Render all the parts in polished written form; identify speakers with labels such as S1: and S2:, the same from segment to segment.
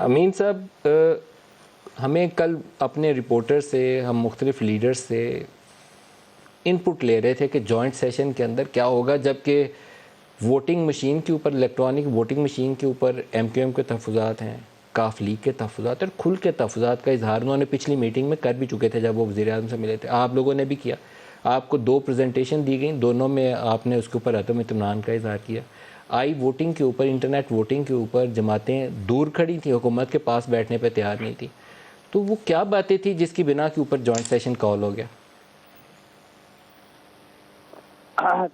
S1: امین صاحب، ہمیں کل اپنے رپورٹر سے، ہم مختلف لیڈرز سے ان پٹ لے رہے تھے کہ جوائنٹ سیشن کے اندر کیا ہوگا، جبکہ ووٹنگ مشین کے اوپر، الیکٹرانک ووٹنگ مشین کے اوپر ایم کیو ایم کے تحفظات ہیں، کاف لیگ کے تحفظات اور کھل کے تحفظات کا اظہار انہوں نے پچھلی میٹنگ میں کر بھی چکے تھے جب وہ وزیر اعظم سے ملے تھے. آپ لوگوں نے بھی کیا. آپ کو 2 پریزنٹیشن دی گئیں، دونوں میں آپ نے اس کے اوپر عدم اطمینان کا اظہار کیا. آئی ووٹنگ کے اوپر، انٹرنیٹ ووٹنگ کے اوپر جماعتیں دور کھڑی تھیں، حکومت کے پاس بیٹھنے پہ تیار نہیں تھی. تو وہ کیا باتیں تھیں جس کی بنا کے اوپر جوائنٹ سیشن کال ہو گیا؟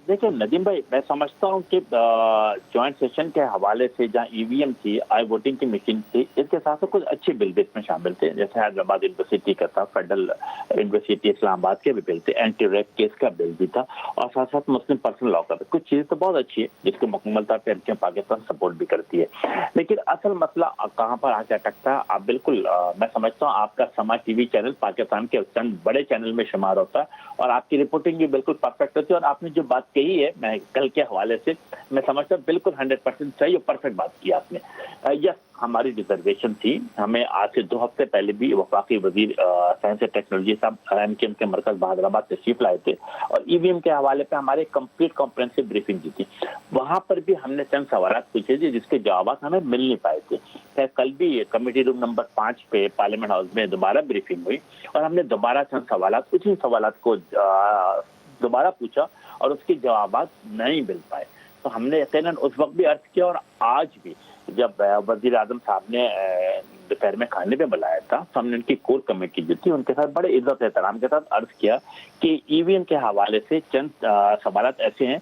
S2: دیکھیں ندیم بھائی، میں سمجھتا ہوں کہ جوائنٹ سیشن کے حوالے سے جہاں ای وی ایم تھی، آئی ووٹنگ کی مشین تھی، اس کے ساتھ کچھ اچھے بل بھی اس میں شامل تھے. جیسے حیدرآباد یونیورسٹی کا تھا، فیڈرل یونیورسٹی اسلام آباد کے بھی بل تھے، اینٹی ریپ کیس کا بل بھی تھا، اور ساتھ ساتھ مسلم پرسنل لاء کا بھی. کچھ چیزیں تو بہت اچھی ہے جس کو مکمل طور پہ پاکستان سپورٹ بھی کرتی ہے. لیکن اصل مسئلہ کہاں پر آ کے اٹکتا ہے؟ آپ بالکل، میں سمجھتا ہوں آپ کا سما ٹی وی چینل پاکستان کے چند بڑے چینل میں شمار ہوتا ہے، اور آپ کی رپورٹنگ بھی بالکل پرفیکٹ ہوتی ہے. اور آپ نے جو بات کہی ہے میں کل کے حوالے سے، میں سمجھتا ہوں بالکل 100% صحیح اور پرفیکٹ بات کی آپ نے. یس، ہماری ریزرویشن تھی. ہمیں آج سے 2 ہفتے پہلے بھی وفاقی وزیر سائنس اور ٹیکنالوجی صاحب ایم کیو ایم کے مرکز بہادرآباد تشریف لائے تھے، اور ای وی ایم کے حوالے پہ ہمارے کمپلیٹ کمپریہنسو بریفنگ دی تھی. وہاں پر بھی ہم نے چند سوالات پوچھے تھے جس کے جوابات ہمیں مل نہیں پائے تھے. کل بھی کمیٹی روم نمبر 5 پہ پارلیمنٹ ہاؤس میں دوبارہ بریفنگ ہوئی، اور ہم نے دوبارہ چند سوالات، اسی سوالات کو دوبارہ پوچھا، اور اس کے جوابات نہیں مل پائے. تو ہم نے یقیناً اس وقت بھی عرض کیا، اور آج بھی جب وزیر اعظم صاحب نے دوپہر میں کھانے پہ بلایا تھا تو ہم نے ان کی کور کمیٹی جو تھی ان کے ساتھ بڑے عزت احترام کے ساتھ عرض کیا کہ ای وی ایم کے حوالے سے چند سوالات ایسے ہیں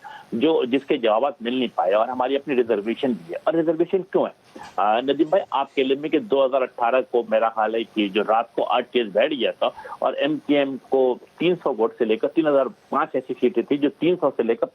S2: جس کے جوابات مل نہیں پائے، اور ہماری اپنی ریزرویشن بھی ہے. اور ریزرویشن کیوں ہے ندیم بھائی؟ آپ کے علم میں کہ 2018 کو میرا خیال ہے کہ جو رات کو 8 کیس بیٹھ گیا تھا، اور ایم کیو ایم کو 300 ووٹ سے لے کر 3005 ایسی سیٹیں تھی جو 300 سے لے کر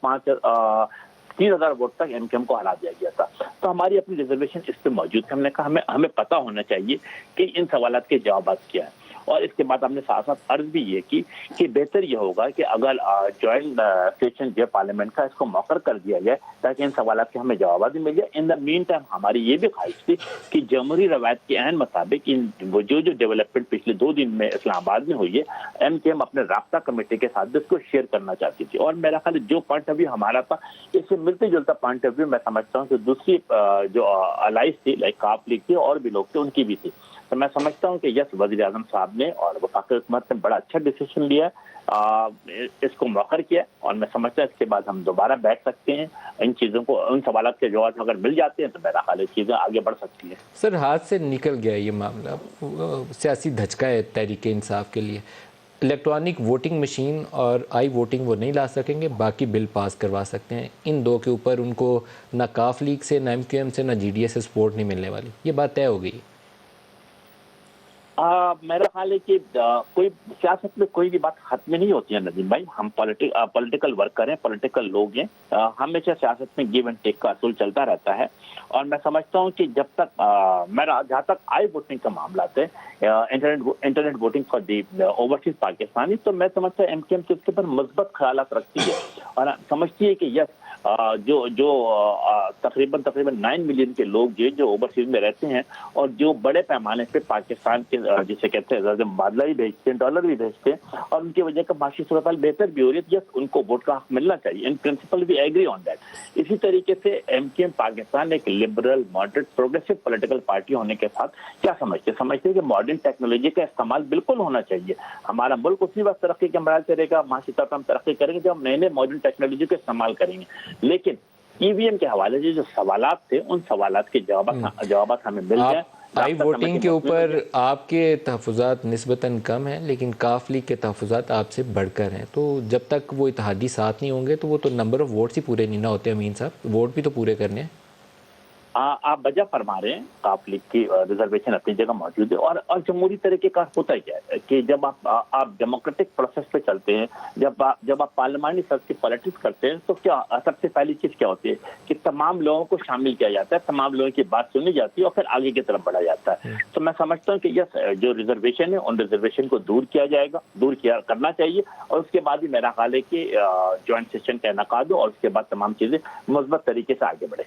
S2: 3000 ووٹ تک ایم کیو ایم کو ہرا دیا گیا تھا. تو ہماری اپنی ریزرویشن اس پہ موجود ہے. ہم نے کہا ہمیں پتہ ہونا چاہیے کہ ان سوالات کے جوابات کیا ہیں. اور اس کے بعد ہم نے ساتھ ساتھ عرض بھی یہ کی کہ بہتر یہ ہوگا کہ اگر جوائنٹ سیشن جو ہے پارلیمنٹ کا، اس کو موخر کر دیا جائے تاکہ ان سوالات کے ہمیں جوابات بھی مل جائے. ان دا مین ٹائم ہماری یہ بھی خواہش تھی کہ جمہوری روایت کے عین مطابق وہ جو ڈیولپمنٹ پچھلے 2 دن میں اسلام آباد میں ہوئی ہے، ایم کیو ایم اپنے رابطہ کمیٹی کے ساتھ اس کو شیئر کرنا چاہتی تھی. اور میرا خیال جو پوائنٹ آف ویو ہمارا تھا، اس سے ملتے جلتا پوائنٹ آف ویو میں سمجھتا ہوں کہ دوسری جو الائنس تھی، لائک کاف لیگ تھی اور بھی لوگ تھے، ان کی بھی تھی. تو میں سمجھتا ہوں کہ یس، وزیر اعظم صاحب نے اور وفاقی حکومت نے بڑا اچھا ڈیسیشن لیا، اس کو موخر کیا، اور میں سمجھتا ہوں اس کے بعد ہم دوبارہ بیٹھ سکتے ہیں. ان چیزوں کو، ان سوالات کے جواب اگر مل جاتے ہیں تو میرا خیال ہے چیزیں آگے بڑھ سکتی ہیں.
S1: سر، ہاتھ سے نکل گیا یہ معاملہ، سیاسی دھچکا ہے تحریک انصاف کے لیے. الیکٹرانک ووٹنگ مشین اور آئی ووٹنگ وہ نہیں لا سکیں گے، باقی بل پاس کروا سکتے ہیں. ان 2 کے اوپر ان کو نہ کاف لیگ سے، نہ ایم کیو ایم سے، نہ جی ڈی ایس سے سپورٹ نہیں ملنے والی. یہ بات طے ہو گئی.
S2: میرا خیال ہے کہ کوئی سیاست میں کوئی بھی بات ختم نہیں ہوتی ہے ندیم بھائی. ہم پولیٹیکل ورکر ہیں، پولیٹیکل لوگ ہیں. ہمیشہ سیاست میں گیو اینڈ ٹیک کا اصول چلتا رہتا ہے. اور میں سمجھتا ہوں کہ جب تک جہاں تک آئی ووٹنگ کا معاملات ہے، internet voting for the overseas Pakistani, تو میں سمجھتا ہوں ایم کیو ایم اس کے اوپر مثبت خیالات رکھتی ہے، اور سمجھتی ہے کہ یس، جو تقریباً 9 ملین کے لوگ جو اوورسیز میں رہتے ہیں، اور جو بڑے پیمانے پہ پاکستان کے جسے کہتے ہیں بادلہ بھی بھیجتے ہیں، ڈالر بھی بھیجتے ہیں، اور ان کی وجہ کا معاشی صورتحال بہتر بھی ہو رہی ہے. یس، ان کو ووٹ کا حق ملنا چاہیے. ان پرنسپل بھی ایگری آن دیٹ. اسی طریقے سے ایم کیو ایم پاکستان ایک liberal, moderate, progressive political party ہونے کے ساتھ کیا سمجھتے ہیں کہ ماڈرن ٹیکنالوجی کا استعمال بالکل ہونا چاہیے. ہمارا ملک اسی وقت ترقی کے مراحل چلے گا، معاشی طور پر ہم ترقی کریں گے جب ہم نئے ماڈرن ٹیکنالوجی کا استعمال کریں گے. لیکن ای وی ایم کے حوالے سے جو سوالات تھے، ان سوالات کے جوابات ہمیں مل جائیں.
S1: آئی ووٹنگ کے اوپر آپ کے تحفظات نسبتاً کم ہیں، لیکن کاف لیگ کے تحفظات آپ سے بڑھ کر ہیں. تو جب تک وہ اتحادی ساتھ نہیں ہوں گے تو وہ تو نمبر آف ووٹس ہی پورے نہیں نہ ہوتے. امین صاحب، ووٹ بھی تو پورے کرنے ہیں.
S2: آپ بجا فرما رہے ہیں. کاف لیگ کی ریزرویشن اپنی جگہ موجود ہے، اور جمہوری طریقے کا ہوتا کیا ہے کہ جب آپ ڈیموکریٹک پروسیس پہ چلتے ہیں، جب آپ پارلیمانی سطح کی پالیٹکس کرتے ہیں، تو کیا سب سے پہلی چیز کیا ہوتی ہے کہ تمام لوگوں کو شامل کیا جاتا ہے، تمام لوگوں کی بات سنی جاتی ہے، اور پھر آگے کی طرف بڑھا جاتا ہے. تو میں سمجھتا ہوں کہ یس، جو ریزرویشن ہے ان ریزرویشن کو دور کیا جائے گا، کرنا چاہیے. اور اس کے بعد بھی میرا خیال ہے کہ جوائنٹ سیشن کا انعقاد ہو، اور اس کے بعد تمام چیزیں مثبت طریقے سے آگے بڑھے.